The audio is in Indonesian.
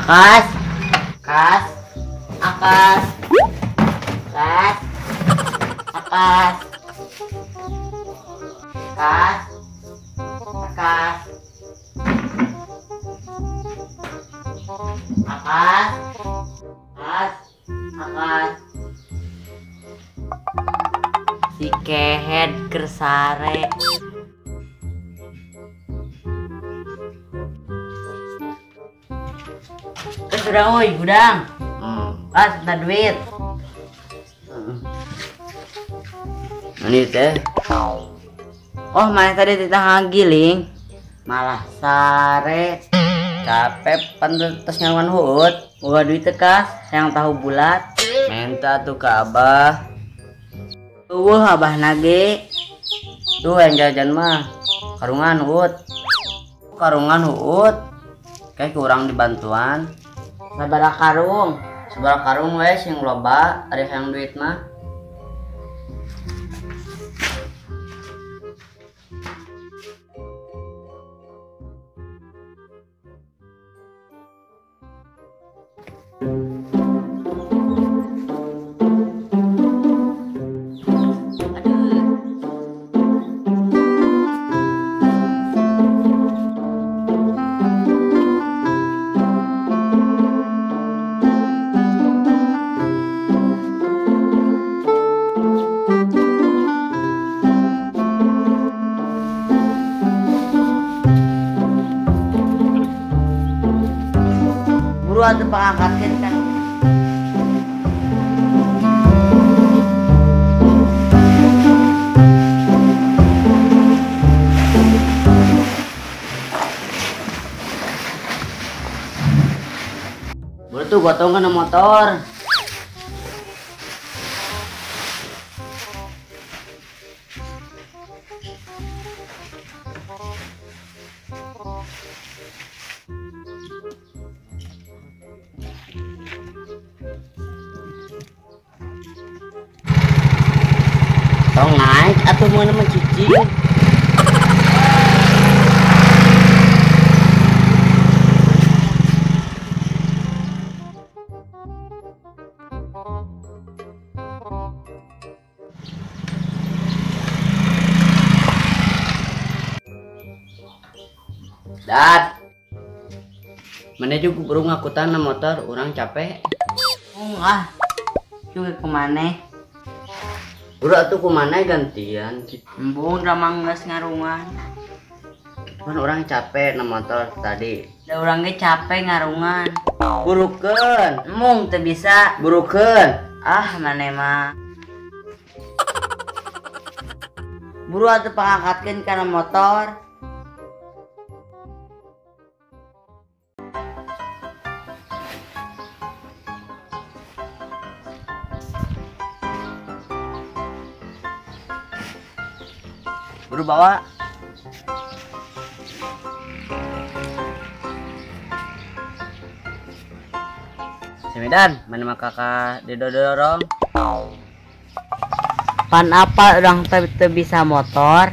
Akas, kas, akas, kas, akas, kas, akas, akas, kas, akas. Si kehet kersare. Sudah woi gudang. Pas minta duit. Ini teh. Oh, mana tadi kita ngagiling. Malah sare. Capek pantes nyawan hut. Boga duit tekas yang tahu bulat. Minta tuh ke abah. Tuh abah nage. Tuh yang jajan mah karungan hut. Karungan hut. Kayak kurang dibantuan. Sabaraha karung wes yang loba, ada yang duit mah. Buru atuh pangangkatkeun kan. Buru tuh gotong kana motor. Tong naik atau mau mencicing. Dat. Mana juga burung ngakutan na motor, orang capek. Juga kemana? Udah tuh kemana gantian? Embung ramang geus ngarungan. Kan orang capek na motor tadi. Da urang ge capek ngarungan. Burukeun. Embung teu bisa. Burukeun. Ah maneh mah. Buru atuh pangangkatkeun kana motor. Buru bawa. Si Medan, mana mah kakak didorong. Pan apa orang teu bisa motor?